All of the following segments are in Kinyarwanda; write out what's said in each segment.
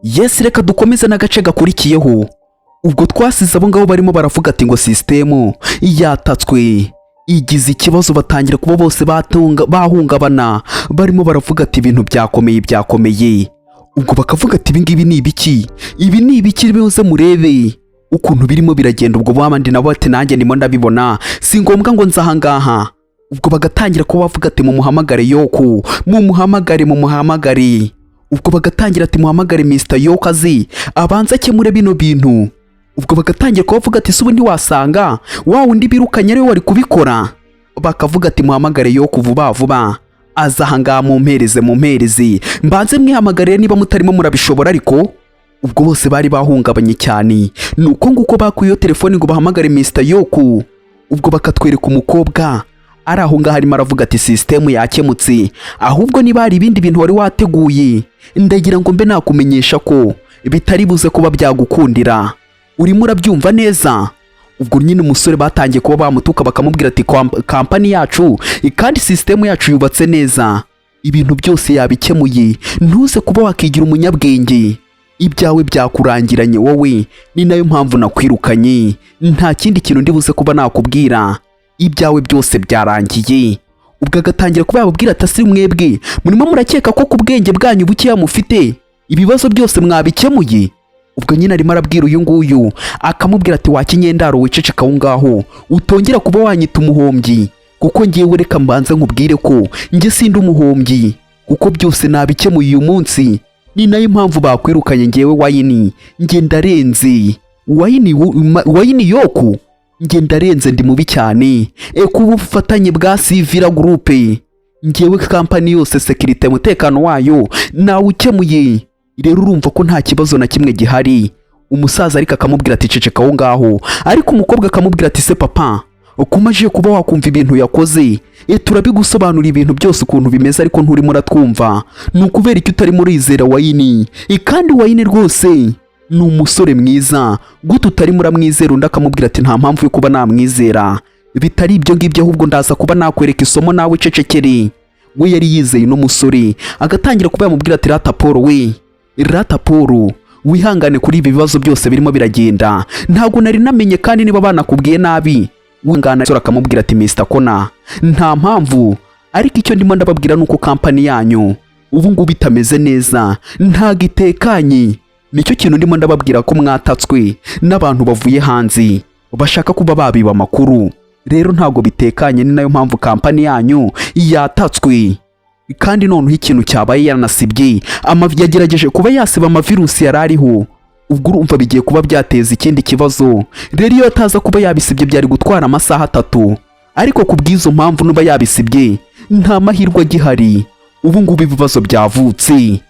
Yes, reka dukomeze n'agace gakurikiyeho. Ubwo twasize abo ngabo barimo baravuga ati ngo system yatatswe igize ikibazo, batangira kuba bose bahungabana, barimo baravuga ati ibintu byakomeye. Ubwo bakavuga ati ibi ni ibiki bize murebe ukuntu birimo biragenda. Ubwo babandi nabo ati nanjye ndimo ndabibona, si ngombwa ngo nzaha ngaha. Ubwo bagatangira kuba bavuga ati mumuhamagare Yoku, mumuhamagare. Ubwo bagatangira ati muhamagare Mr. Yokazi abanza akemure bino bintu. Ubwo bagatangira kubavuga ati subu ndi wasanga wa wundi birukanye ariwe wari kubikora. Bakavuga ati muhamagare Yoku vuba aza hanga mumpereze mbanze mwihamagare niba mutarimo murabishobora. Ariko ubwo bose bari bahungabanye cyane, nuko nguko bakuye telefone ngo bahamagare Mr. Yoku. Ubwo bakatwereka umukobwa ari aho ngaho arimo aravuga ati system yakemutse, ahubwo niba hari ibindi bintu wari wateguye ndagira ngo mbe nakumenyesha ko bitari buze kuba byagukundira, urimo urabyumva neza. Ubwo nyine umusore batangiye kuba bamutuka bakamubwira ati kampani yacu kandi system yacu yubatse neza, ibintu byose yabikemuye, ntuze kuba wakigira umunyabwenge, ibyawe byakurangiranye wowe, ni nayo mpamvu nakwirukanye, nta kindi kintu ndibuze kuba nakubwira, ibyawe byose byarangiye. Ubwo agatangira kuba yababwira ati asi mwebwe murimo murakeka ko ku bwenge bwanyu buke mufite ibibazo byose mwabikemuye. Ubwo nyine arimo arabwira uyu nguyu akamubwira ati wakinyendaro wiceceka aho ngaho utongera kuba wanyita umuhombyi, kuko ngiye reka mbanza nkubwire ko nge sindi umuhombyi, kuko byose nabikemuye uyu munsi, ni nayo mpamvu bakwirukanye ngewe wayini, nge ndarenze wayini Yoku, nge ndarenze ndi mubi cyane kuba ubufatanye bwa Sivira Groupe, ngewe kampani yose security umutekano wayo nawe ukemuye. Rero urumva ko nta kibazo na kimwe gihari. Umusaza ariko akamubwira ati ceceka aho ngaho, ariko umukobwa akamubwira ati se papa ukomeje kuba wakumva ibintu yakoze, turabigusobanura ibintu byose ukuntu bimeze, ariko nturimo uratwumva, ni ukubera icyo utarimo urizera wayini, kandi wayini rwose ni umusore mwiza, gute utarimo uramwizera. Undi akamubwira ati nta mpamvu yo kuba namwizera, bitari ibyo ngibyo, ahubwo ndaza kuba nakwereka isomo nawe cecekere. We yari yizeye no musore, agatangira kuba yamubwira ati Rata Paul wihangane kuri ibi bibazo byose birimo biragenda, ntago nari namenye, kandi niba banakubwiye nabi wingana. Akamubwira ati Mr. Kona nta mpamvu, ariko icyo ndimo ndababwira nuko kampani yanyu ubu ngubu bitameze neza, ntago itekanye, nicyo kintu ndimo ndababwira ko mwatatswe n'abantu bavuye hanze bashaka kuba babiba amakuru. Rero ntago bitekanye, ni nayo mpamvu kampani yanyu yatatswe, kandi noneho ikintu cyabaye yaranasibye yagerageje kuba yasiba amavirusi yarariho. Ubwo urumva bigiye kuba byateza ikindi kibazo. Rero iyo ataza kuba yabisibye byari gutwara amasaha 3, ariko kubw'izo mpamvu nuba yabisibye nta mahirwe agihari. Ubu ngubu ibibazo byavutse.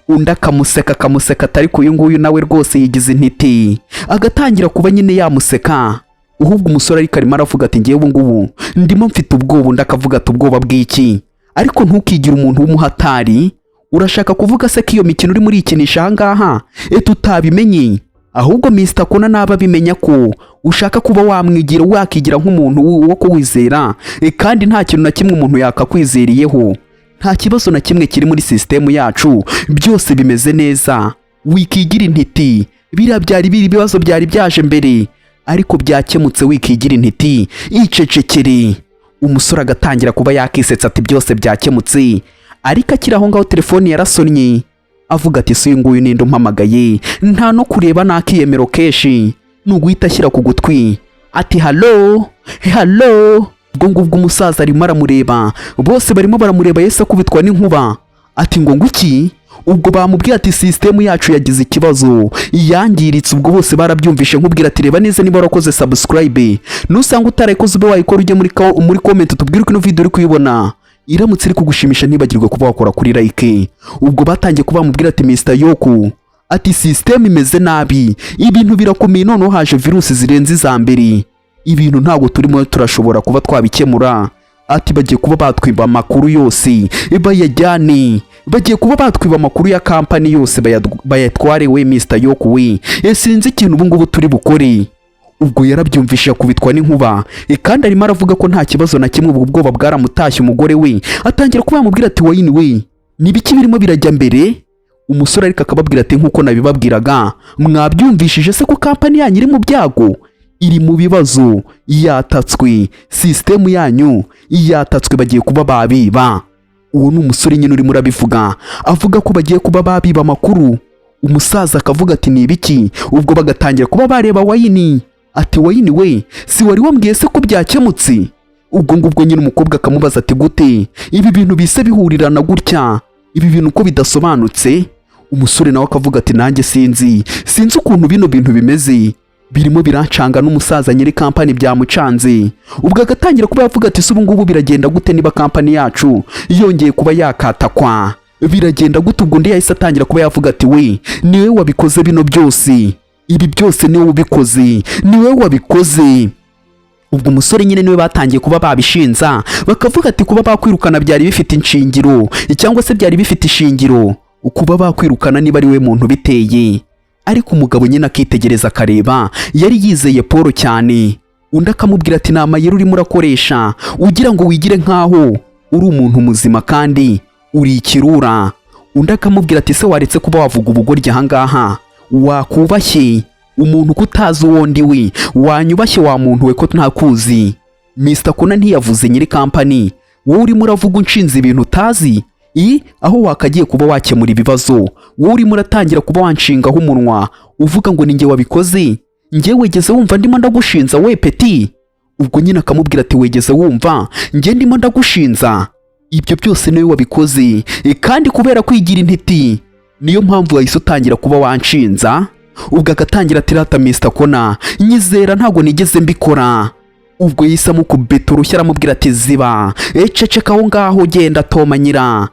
Undi akamuseka atari ko uyu nguyu nawe rwose yigize intiti, agatangira kuba nyine yamuseka. Uhubwo umusore ariko arimo aravuga ati ngiye ubu ngubu ndimo mfite ubwoba. Undi akavuga ati ubwoba bw'iki? Ariko ntukigire umuntu w'umuhatari, urashaka kuvuga se ko iyo mikino uri muri ikinisha aha ngaha tutabimenye? Ahubwo Mr. Kona naba bimenya ko ushaka kuba wamwigira, wakigira nk'umuntu wo kuwizera, kandi nta kintu na kimwe umuntu yakakwizeriyeho. Nta kibazo na kimwe kiri muri system yacu, byose bimeze neza, wikigira intiti. Byari ibibazo byari byaje mbere, ariko byakemutse, wikigira intiti, icecekere. Umusore agatangira kuba yakisetsa ati byose byakemutse, ariko akiri aho ngaho telefone yarasonnye, avuga ati si uyu nguyu ninde umpamagaye, nta no kureba nakiyemero keshi, nuguhita ashyira ku gutwi ati hello. Ubwo ngubwo umusaza arimo aramureba, bose barimo baramureba, Yesu akubitwa n'inkuba ati ngo nguki. Ubwo bamubwira ati system yacu yagize ikibazo, yangiritse. Ubwo bose barabyumvishe, nkubwira ati reba neza niba warakoze subscribe, nusanga utarayikoze ube wayikora, ujye muri comment tubwire ko ino video uri kuyibona iramutse iri kugushimisha, ntibagirwe kuba wakora kuri like. Ubwo batangiye kuba bamubwira ati Mr. Yoku ati system imeze nabi, ibintu birakomeye, noneho haje virusi zirenze za mbere, ibintu ntabwo turimo turashobora kuba twabikemura. Ati bagiye kuba batwiba amakuru yose bayajyane, bagiye kuba batwiba amakuru ya kampani yose bayatware. We Mr. Yoku we sinzi ikintu ubu ngubu turi bukore. Ubwo yarabyumvishe akubitwa n'inkuba, kandi arimo aravuga ko nta kibazo na kimwe. Ubwo bwoba bwaramutashye umugore we atangira kuba yamubwira ati wayini we nibiki birimo birajya mbere, Umusore ariko akababwira ati nk'uko nabibabwiraga, mwabyumvishije se ko kampani yanyu iri mu byago, iri mu bibazo, yatatswe, sisitemu yanyu yatatswe, bagiye kuba babiba. Uwo ni umusore nyine urimo urabivuga, avuga ko bagiye kuba babiba amakuru. Umusaza akavuga ati ni ibiki? Ubwo bagatangira kuba bareba Wayini, ati Wayini we, si wari wambwiye se ko byakemutse? Ubwo ngubwo nyine umukobwa akamubaza ati gute ibi bintu bise bihurirana gutya, ibi bintu uko bidasobanutse? Umusore nawe akavuga ati nanjye sinzi ukuntu bino bintu bimeze, birimo birancanga. N'umusaza nyiri kampani byamucanze. Ubwo agatangira kuba yavuga ati ubu ngubu biragenda gute niba kampani yacu yongeye kuba yakatakwa, biragenda gute? Ubwo ndi yahise atangira kuba yavuga ati we, niwe wabikoze bino byose, ibi byose niwe ubikoze, niwe wabikoze. Ubwo umusore nyine niwe batangiye kuba babishinza, bakavuga ati kuba bakwirukana byari bifite inshingiro, cyangwa se byari bifite ishingiro kuba bakwirukana niba ari we muntu biteye. Ariko umugabo nyine akitegereza akareba, yari yizeye Paul cyane. Undi akamubwira ati ni amayeri urimo urakoresha ugira ngo wigire nkaho uri umuntu muzima kandi uri ikirura. Undi akamubwira ati se waretse kuba wavuga ubugoryi ahangaha, wakubashye umuntu kutazi uwo ndi we, wanyubashye wa muntu we ko ntakuzi. Mr. Kona ntiyavuze nyiri kampani, wowe urimo uravuga unshinze ibintu utazi, aho wakagiye kuba wakemura ibibazo, wowe urimo uratangira kuba wanshingaho umunwa uvuga ngo ninjye wabikoze, njye wegeze wumva ndimo ndagushinza we peti? Ubwo nyine akamubwira ati wegeze wumva njye ndimo ndagushinza? Ibyo byose niwe wabikoze, kandi kubera kwigira intiti niyo mpamvu wahise utangira kuba wanshinza. Ubwo agatangira ati rata Mr. Kona, nyizera ntago nigeze mbikora. Ubwo yise amukubita urushyi aramubwira ati ziba, ceceka aho ngaho, genda tomanyira,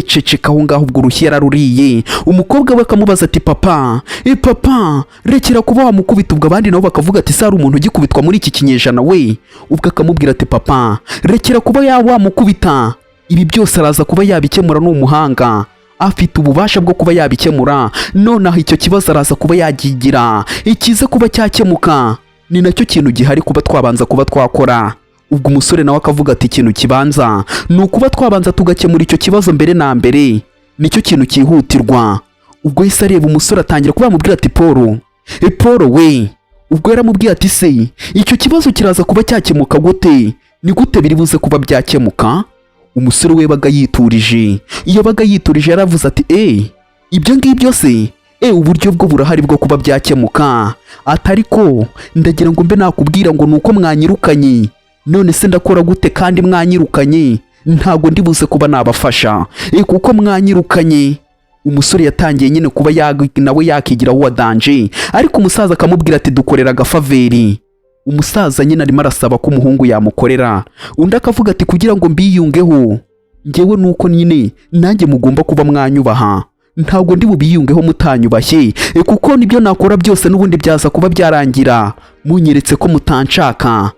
ceceka aho ngaho. Ubwo urushyi yararuriye. Umukobwa we akamubaza ati papa, papa rekera kuba wamukubita. Ubwo abandi nabo bakavuga ati sari umuntu ugikubitwa muri iki kinyejana we? Ubwo akamubwira ati papa rekera kuba wamukubita, ibi byose araza kuba yabikemura, n'umuhanga, afite ububasha bwo kuba yabikemura. Nonaho icyo kibazo araza kuba yagigira ikize kuba cyakemuka, ni nacyo kintu gihari kuba twabanza kuba twakora. Ubwo umusore nawe akavuga ati ikintu kibanza ni ukuba twabanza tugakemura icyo kibazo mbere na mbere, nicyo kintu cyihutirwa. Ubwo yise areba umusore atangira kuba yamubwira ati Paul, Paul we. Ubwo yaramubwiye ati se icyo kibazo kiraza kuba cyakemuka gute? Ni gute biri buze kuba byakemuka? Umusore we yabaga yiturije, yaravuze ati ibyo ngibyo se uburyo bwo burahari bwo kuba byakemuka. Atariko ndagira ngo mbe nakubwira ngo nuko mwanyirukanye, none se ndakora gute kandi mwanyirukanye? Ntago ndibuze kuba nabafasha kuko mwanyirukanye. Umusore yatangiye nyine kuba nawe yakigiraho wadanje, ariko umusaza akamubwira ati dukorera agafaveri. Umusaza nyine arimo arasaba ko umuhungu yamukorera. Undi akavuga ati kugira ngo mbiyungeho njyewe nuko nyine nanjye mugomba kuba mwanyubaha, ntabwo ndi bubiyungeho mutanyubashye, kuko nibyo nakora byose n'ubundi byaza kuba byarangira munyeretse ko mutanshaka.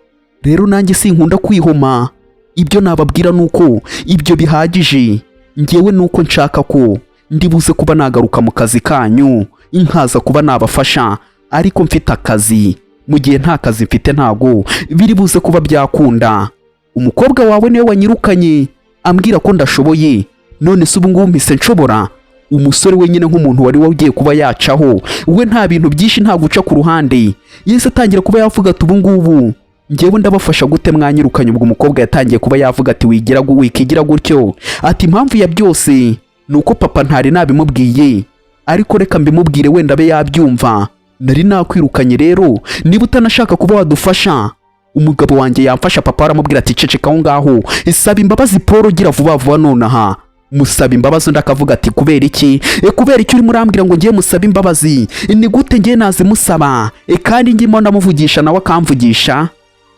Rero nanjye sinkunda kwihoma, ibyo nababwira nuko ibyo bihagije. Njyewe nuko nshaka ko ndibuze kuba nagaruka mu kazi kanyu, inkaza kuba nabafasha, ariko mfite akazi. Mu gihe nta kazi mfite ntago biri buze kuba byakunda. Umukobwa wawe niwe wanyirukanye ambwira ko ndashoboye, none se ubu ngubu mpise nshobora? Umusore wenyine nk'umuntu wari wagiye kuba yacaho, we nta bintu byinshi, nta guca ku ruhande, yese atangira kuba yavuga ati ubu ngubu njyewe ndabafasha gute mwanyirukanye? Ubwo umukobwa yatangiye kuba yavuga ati wikigira gutyo, ati impamvu ya byose nuko papa ntari nabimubwiye, ariko reka mbimubwire wenda abe yabyumva. Nari nakwirukanye rero niba utanashaka kuba wadufasha. Umugabo wanjye yamfasha. Papa aramubwira ati ceceka aho ngaho, isaba imbabazi Paul, gira vuba vuba nonaha. Musaba imbabazi. Undi akavuga ati kubera iki? Kubera iki urimo urambwira ngo ngiye musaba imbabazi? Ni gute ngiye nazimusaba kandi ngimo ndamuvugisha nawe akamvugisha?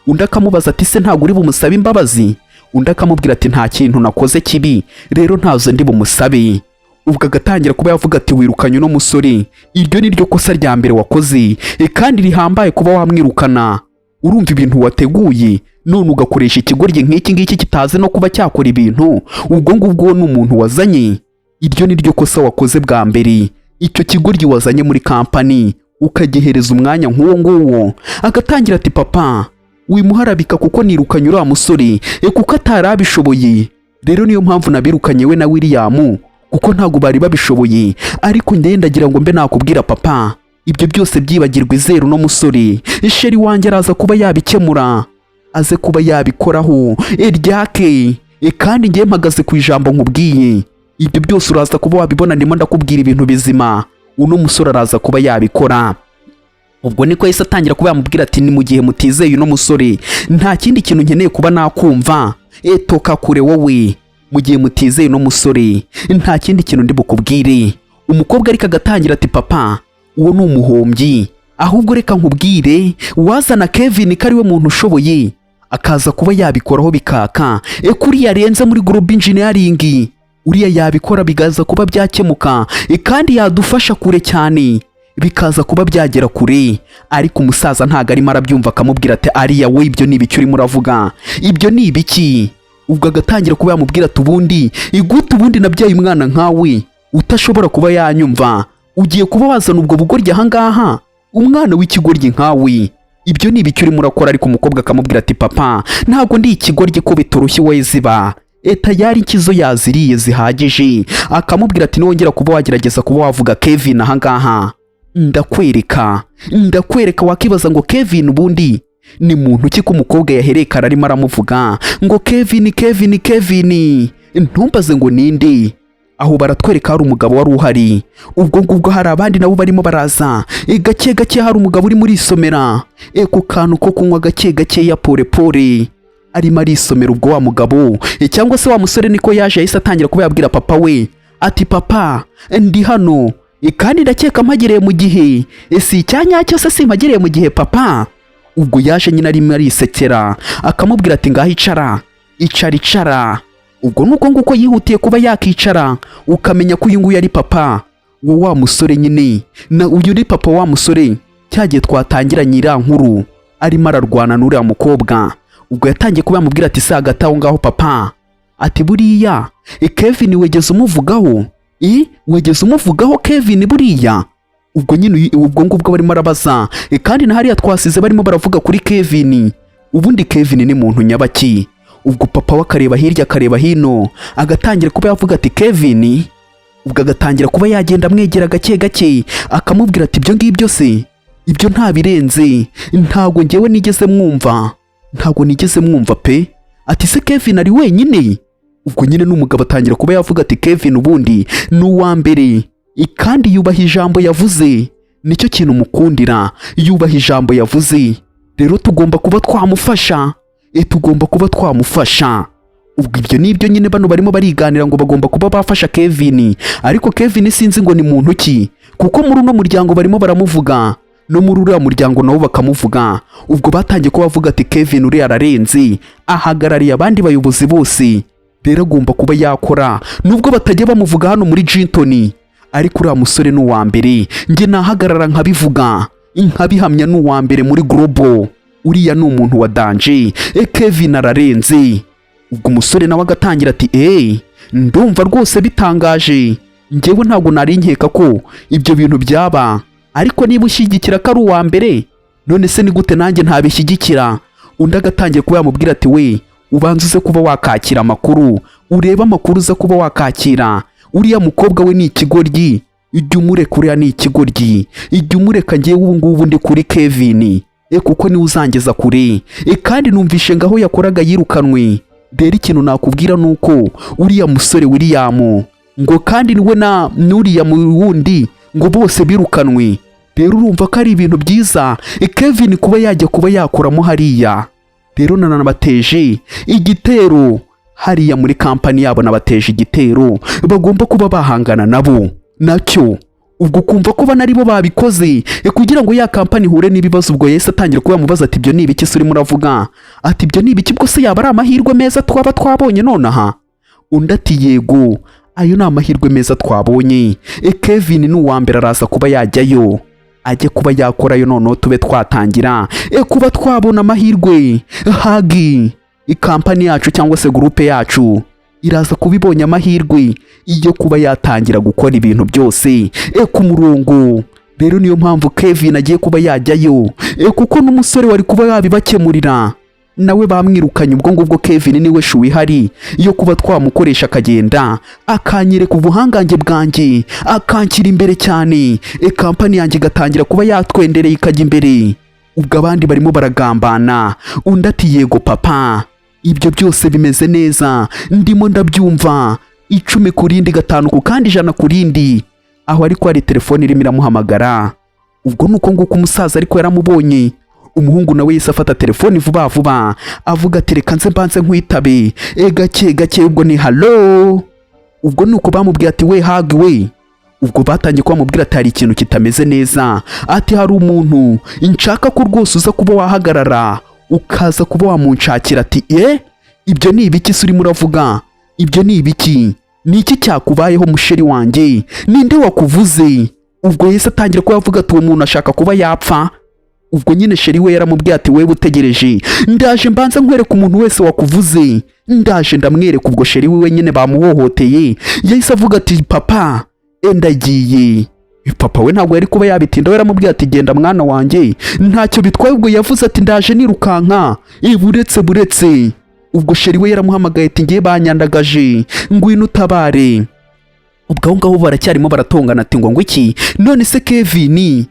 Undi akamubaza ati se ntago uri bumusaba imbabazi? Undi akamubwira ati nta kintu nakoze kibi, rero ntazo ndi bumusabe. Ubwo agatangira kuba yavuga ati wirukanye no musore, iryo ni ryo kosa rya mbere wakoze, kandi rihambaye kuba wamwirukana. Urumva ibintu wateguye none ugakoresha ikigoryi nk'iki ngiki kitazi no kuba cyakora ibintu, ubwo ngubwo ni umuntu wazanye. Iryo ni ryo kosa wakoze bwa mbere, icyo kigoryi wazanye muri kampani ukagihereza umwanya nk'uwo nguwo. Agatangira ati papa wimuharabika kuko nirukanye uriya musore kuko atarabishoboye, rero niyo mpamvu nabirukanye we na William kuko ntabwo bari babishoboye. Ariko ndagira ngo mbe nakubwira papa, ibyo byose byibagirwa izeru no musore, sheri wanjye araza kuba yabikemura, aze kuba yabikoraho ryake. Kandi ngiye mpagaze ku ijambo nkubwiye, ibyo byose uraza kuba wabibona, ndimo ndakubwira ibintu bizima, uno musore araza kuba yabikora. Ubwo niko yahise atangira kuba yamubwira ati ni mu gihe mutizeye uno musore, nta kindi kintu nkeneye kuba nakumva, toka kure wowe, mu gihe mutizeye uno musore nta kindi kintu ndi bukubwire. Umukobwa ariko agatangira ati papa, uwo ni umuhombyi, ahubwo reka nkubwire, wazana Kevin ko ari we muntu ushoboye, akaza kuba yabikoraho bikaka, kuriya yarenze muri group engineering, uriya yabikora bigaza kuba byakemuka, kandi yadufasha kure cyane, bikaza kuba byagera kure. Ariko umusaza ntago arimo arabyumva, akamubwira ati ariya we, ibyo ni ibiki urimo uravuga, ibyo ni ibiki? Ubwo agatangira kuba yamubwira ati ubundi igute, ubundi nabyaye umwana nkawe utashobora kuba yanyumva, ugiye kuba wazana ubwo bugoryi ahangaha, umwana w'ikigoryi nkawe, ibyo ni ibiki urimo urakora? Ariko umukobwa akamubwira ati papa, ntago ndi ikigoryi ko biturushye we ziba, tayari ikizo yaziriye zihagije. Akamubwira ati nongera kuba wagerageza kuba wavuga Kevin ahangaha, ndakwereka. Wakibaza ngo Kevin ubundi ni muntu ki ko umukobwa yaherekana arimo aramuvuga ngo Kevin, ntumbaze ngo ninde. Aho baratwereka hari umugabo wari uhari, ubwo ngubwo hari abandi nabo barimo baraza, gake hari umugabo uri muri isomera, ku kantu ko kunywa gake ya pole arimo arisomera. Ubwo wa mugabo cyangwa se wa musore niko yaje yahise atangira kuba yabwira papa we ati papa, ndi hano kandi ndakeka mpagereye mu gihe, si icyanya cyose simpagereye mu gihe papa. Ubwo yaje nyine arimo arisekera, akamubwira ati ngaho icara. Ubwo nuko nguko yihutiye kuba yakicara, ukamenya ko uyu nguyu ari papa wa musore nyine, na uyu ni papa wa musore cyagiye twatangiranye iriya nkuru arimo ararwana n'uriya mukobwa. Ubwo yatangiye kuba yamubwira ati se hagati aho ngaho papa, ati buriya Kevin wegeze umuvugaho, Kevin buriya. Ubwo nyine ubwo ngubwo barimo arabaza, kandi na hariya twasize barimo baravuga kuri Kevin, ubundi Kevin ni muntu nyabaki. Ubwo papa we akareba hirya akareba hino, agatangira kuba yavuga ati Kevin. Ubwo agatangira kuba yagenda amwegera gake, akamubwira ati ibyo ngibyo se, ibyo nta birenze, ntago ngewe nigeze mwumva pe. Ati se Kevin ari wenyine? Ubwo nyine n'umugabo atangira kuba yavuga ati Kevin ubundi ni uwa mbere, kandi yubaha ijambo yavuze, nicyo kintu mukundira, yubaha ijambo yavuze. Rero tugomba kuba twamufasha. Ubwo ibyo nibyo nyine bano barimo bariganira ngo bagomba kuba bafasha Kevin. Ariko Kevin sinzi ngo ni muntu ki, kuko muri uno muryango barimo baramuvuga, no muri uriya muryango nabo bakamuvuga. Ubwo batangiye kuba bavuga ati Kevin uriya ararenze, ahagarariye abandi bayobozi bose, rero agomba kuba yakora nubwo batajya bamuvuga hano muri Jinton. Ariko uriya musore ni uwa mbere, njye nahagarara nkabivuga, nkabihamya ni uwa mbere muri global, uriya ni umuntu wa danje, Kevin ararenze. Ubwo umusore nawe agatangira ati ndumva rwose bitangaje, njyewe ntabwo nari nkeka ko ibyo bintu byaba, ariko niba ushyigikira ko ari uwa mbere, none se ni gute nanjye ntabishyigikira? Undi agatangiye kuba yamubwira ati we, ubanza uze kuba wakakira amakuru, ureba amakuru uza kuba wakakira, uriya mukobwa we ni ikigoryi, ijya umureka, uriya ni ikigoryi, ijya umureka, njyewe ubu ngubu ndi kuri Kevin, kuko niwe uzangeza kure, kandi numvishe ngaho yakoraga yirukanwe. Rero ikintu nakubwira nuko uriya musore William ngo kandi niwe na nuriya wundi ngo bose birukanwe. Rero urumva ko ari ibintu byiza Kevin kuba yajya kuba yakoramo hariya. Rero nanabateje igitero hariya muri kampani yabo, nabateje igitero, bagomba kuba bahangana nabo nacyo. Ubwo kumva ko banaribo babikoze kugira ngo ya kampani hure n'ibibazo. Ubwo Yesu atangira kuba mubaza ati ibyo ni ibiki se urimo uravuga? Ati ibyo ni ibiki? Bwo se yaba ari amahirwe meza twaba twabonye nonaha? Undi ati yego, ayo ni amahirwe meza twabonye. Kevin ni uwa mbere araza kuba yajyayo, ajye kuba yakorayo, noneho tube twatangira kuba twabona amahirwe. Hagi kampani yacu cyangwa se groupe yacu iraza kubibonye amahirwe iyo kuba yatangira gukora ibintu byose ku murongo. Rero niyo mpamvu Kevin agiye kuba yajyayo, kuko n'umusore wari kuba yabibakemurira nawe bamwirukanye. ubwo ngubwo Kevin niwe shu ihari yo kuba twamukoresha akagenda akanyereka ubuhangange bwanjye akanshyira imbere cyane, kampani yanjye igatangira kuba yatwendereye ikajya imbere. ubwo abandi barimo baragambana, undi ati yego papa, ibyo byose bimeze neza, ndimo ndabyumva, 10 ku rindi, 5 ku kandi 100 ku rindi. aho ariko hari telefone irimo iramuhamagara. ubwo nuko nguko umusaza ariko yaramubonye. umuhungu nawe yise afata telefone vuba vuba avuga ati reka nze mbanze nkwitabe, gake gake. ubwo ni hallo. ubwo nuko bamubwiye ati we hagi we. ubwo batangiye kwamubwira ati hari ikintu kitameze neza, ati hari umuntu nshaka ko rwose uza kuba wahagarara ukaza kuba wamunshakira. ati ibyo ni ibiki se urimo uravuga? ibyo ni ibiki? ni iki cyakubayeho musheri wanjye? ninde wakuvuze? ubwo yese atangira ko yavuga ati uwo muntu ashaka kuba yapfa. ubwo nyine sheri we yaramubwiye ati wewe utegereje, ndaje mbanza nkwereka umuntu wese wakuvuze, ndaje ndamwereka. ubwo sheri we nyine bamuhohoteye yahise avuga ati papa ndagiye. papa we ntabwo yari kuba yabitinda, we yaramubwiye ati genda mwana wanjye ntacyo bitwaye. ubwo yavuze ati ndaje nirukanka, buretse. ubwo sheri we yaramuhamagaye ati ngiye banyandagaje, ngwino utabare. ubwo aho ngaho baracyarimo baratongana ati ngo iki none se Kevin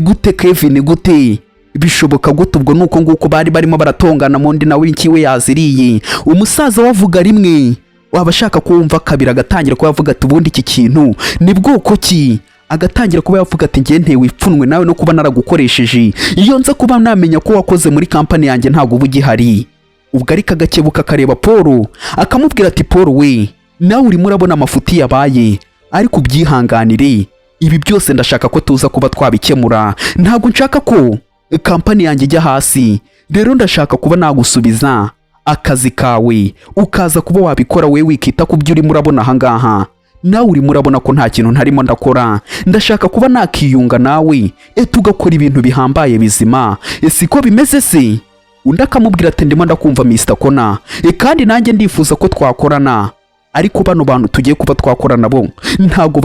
gute? Kevin gute? bishoboka gute? ubwo nuko nguko bari barimo baratongana, mundi nawe inkiwe yaziriye. umusaza wavuga rimwe waba ashaka kumva kabiri, agatangira kuba yavuga ati ubundi iki kintu ni bwoko ki? agatangira kuba yavuga ati ngiye ntewe ipfunwe nawe no kuba naragukoresheje, iyo nza kuba namenya ko wakoze muri kampani yanjye ntabwo uba ugihari. ubwo ariko agakebuka akareba Paul akamubwira ati Paul we, nawe urimo urabona amafuti yabaye, ariko ubyihanganire, ibi byose ndashaka ko tuza kuba twabikemura. ntabwo nshaka ko kampani yanjye ijya hasi, rero ndashaka kuba nagusubiza akazi kawe ukaza kuba wabikora, we wikita ku byo urimo urabona ahangaha. nawe urimo urabona ko nta kintu ntarimo ndakora, ndashaka kuba nakiyunga nawe tugakora ibintu bihambaye bizima. siko bimeze se? undi akamubwira ati ndimo ndakumva Mr. Kona, kandi nanjye ndifuza ko twakorana, ariko bano bantu tugiye kuba twakorana bo ntago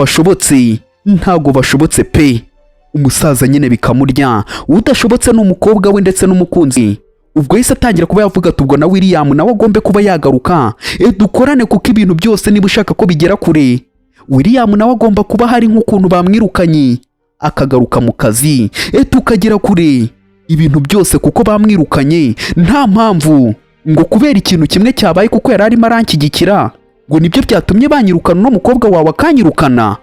bashobotse pe. umusaza nyine bikamurya, udashobotse n'umukobwa we ndetse n'umukunzi. ubwo yise atangira kuba yavuga ati ubwo na William nawe agombe kuba yagaruka, dukorane kuko ibintu byose niba ushaka ko bigera kure. William nawe agomba kuba hari nk'ukuntu bamwirukanye akagaruka mu kazi, tukagera kure ibintu byose kuko bamwirukanye nta mpamvu ngo kubera ikintu kimwe cyabaye kuko yari arimo aranshyigikira ngo nibyo byatumye banyirukana n'umukobwa wawe akanyirukana.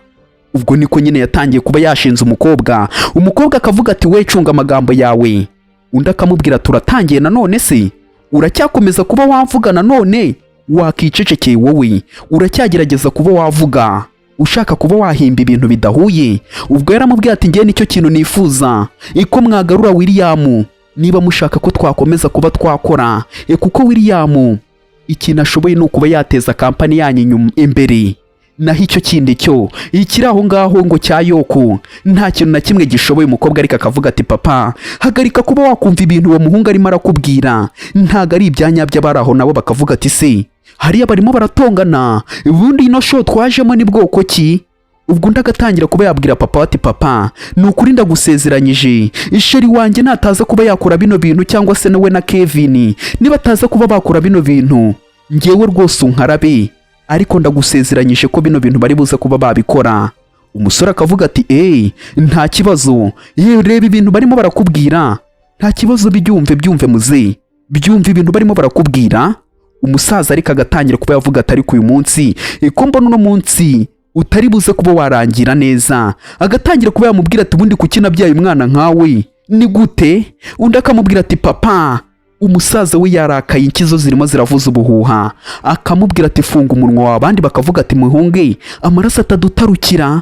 ubwo niko nyine yatangiye kuba yashinze umukobwa akavuga ati we cunga amagambo yawe. undi akamubwira turatangiye nanone se? uracyakomeza kuba wavuga nanone? wakicecekeye wowe, uracyagerageza kuba wavuga ushaka kuba wahimba ibintu bidahuye. ubwo yaramubwiye ati ngiye nicyo kintu nifuza, ko mwagarura William niba mushaka ko twakomeza kuba twakora, kuko William ikintu ashoboye ni ukuba yateza kampani yanyu imbere, naho icyo kindi cyo ikiri aho ngaho ngo cya Yoku nta kintu na kimwe gishoboye. umukobwa ariko akavuga ati papa hagarika kuba wakumva ibintu uwo muhungu arimo arakubwira, ntago ari ibyanyabyo. abari aho nabo bakavuga ati se hariya barimo baratongana, ubundi ino show twajemo ni bwoko ki? ubwo undi agatangira kuba yabwira papa ati papa ni ukuri ndagusezeranyije, isheri wanjye nataza kuba yakora bino bintu, cyangwa se nawe na Kevin niba ataza kuba bakora bino bintu, ngewe rwose unkarabe, ariko ndagusezeranyije ko bino bintu bari buze kuba babikora. umusore akavuga ati nta kibazo, reba ibintu barimo barakubwira, nta kibazo, byumve muze, byumve ibintu barimo barakubwira. umusaza ariko agatangira kuba yavuga ati ariko uyu munsi ko mbona uno munsi utari buze kuba warangira neza. agatangira kuba yamubwira ati ubundi kuki nabyaye umwana nkawe ni gute? undi akamubwira ati papa. umusaza we yarakaye, inkizo zirimo ziravuza ubuhuha, akamubwira ati funga umunwa wawe. abandi bakavuga ati muhunge amaraso atadutarukira.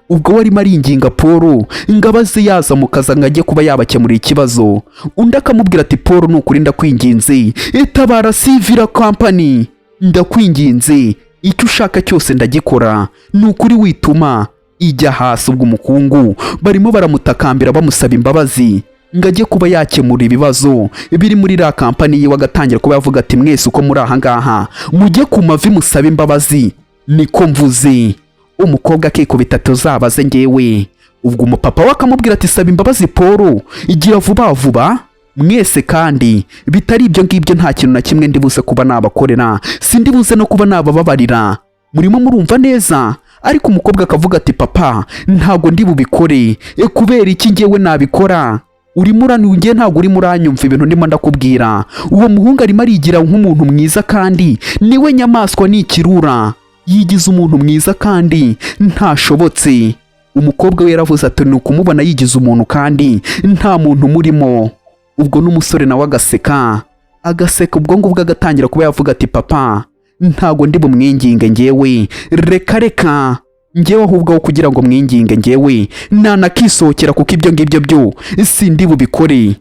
ubwo warimo aringinga Paul ngabaze yaza mu kazi ngo ajye kuba yabakemurira ikibazo. undi akamubwira ati Paul ni ukuri ndakwinginze, tabara sivira company, ndakwinginze icyo ushaka cyose ndagikora, ni ukuri wituma ijya hasi. ubwo umukungu barimo baramutakambira bamusaba imbabazi ngo ajye kuba yakemura ibibazo biri muri la kampani ye. wagatangira kuba yavuga ati mwese uko muri aha ngaha mujye ku mavi musaba imbabazi, niko mvuze. umukobwa akikubita tuzabaze ngewe. ubwo umupapa we akamubwira ati saba imbabazi Paul, igira vuba vuba. mwese kandi bitari ibyo ngibyo nta kintu na kimwe ndibuze kuba nabakorera, sindibuze no kuba nabababarira. Murimo murumva neza? Ariko umukobwa akavuga ati papa ntago ndi bubikore, kubera iki njyewe nabikora? Urimo uranungiye ntago urimo uranyumva ibintu ndimo ndakubwira. Uwo muhungu arimo arigira nk'umuntu mwiza kandi niwe nyamaswa ni ikirura. Yigize umuntu mwiza kandi ntashobotse. Umukobwa we yaravuze ati ni ukumubona yigize umuntu kandi nta muntu murimo. Ubwo n'umusore nawe agaseka ubwo ngubwo agatangira kuba yavuga ati papa ntago ndi bumwinginge njyewe, reka njyewe ahubwo aho kugira ngo mwinginge njyewe nanakisohokera kuko ibyo ngibyo byo sindi bubikore.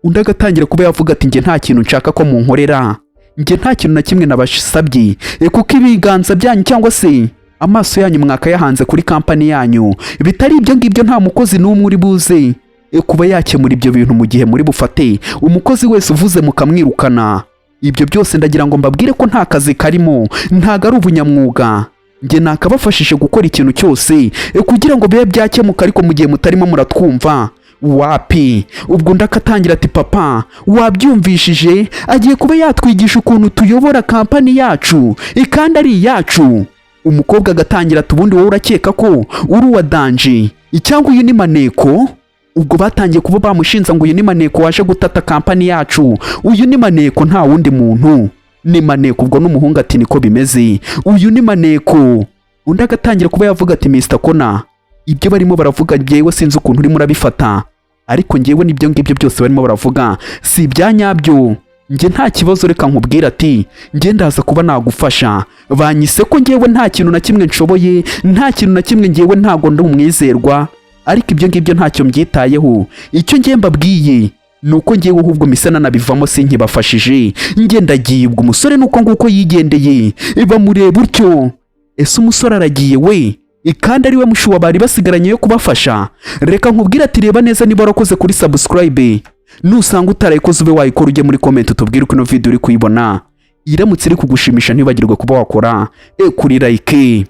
Undi agatangira kuba yavuga ati njye nta kintu nshaka ko munkorera, njye nta kintu na kimwe nabasabye, kuko ibiganza byanyu cyangwa se amaso yanyu mwakayahanze kuri kampani yanyu. Bitari ibyo ngibyo nta mukozi n'umwe uri buze kuba yakemura ibyo bintu mu gihe muri bufate umukozi wese uvuze mukamwirukana. Ibyo byose ndagira ngo mbabwire ko nta kazi karimo, ntago ari ubunyamwuga. Njye nakabafashije gukora ikintu cyose kugira ngo bibe byakemuka, ariko mu gihe mutarimo muratwumva wapi. Ubwo ndakatangira ati papa wabyumvishije, agiye kuba yatwigisha ukuntu tuyobora kampani yacu kandi ari iyacu. Umukobwa agatangira ati ubundi wowe urakeka ko uri uwa danje cyangwa uyu ni maneko? Ubwo batangiye kuba bamushinza ngo uyu ni maneko waje gutata kampani yacu. Uyu ni maneko nta wundi muntu, ni maneko. Ubwo n'umuhungu ati niko bimeze, uyu ni maneko. Undi agatangira kuba yavuga ati Mr. Kona ibyo barimo baravuga byewe sinzi ukuntu urimo urabifata, ariko njyewe nibyo ngibyo byose barimo baravuga si ibyanyabyo. Njye nta kibazo, reka nkubwira ati njye ndaza kuba nagufasha. Banyise ko njyewe nta kintu na kimwe nshoboye, nta kintu na kimwe njyewe ntago ndi umwizerwa, ariko ibyo ngibyo ntacyo mbyitayeho. Icyo njye mbabwiye nuko njyewe ahubwo misana nabivamo sinkibafashije, njye ndagiye. Ubwo umusore nuko nguko yigendeye, bamureba utyo. Ese umusore aragiye we kandi ari we mushuwa bari basigaranye yo kubafasha? Reka nkubwira ati reba neza niba warakoze kuri subscribe, nusanga utarayikoze ube wayikora ujye muri comment utubwire uko ino video uri kuyibona. Iramutse iri kugushimisha ntibagirwe kuba wakora kuri like.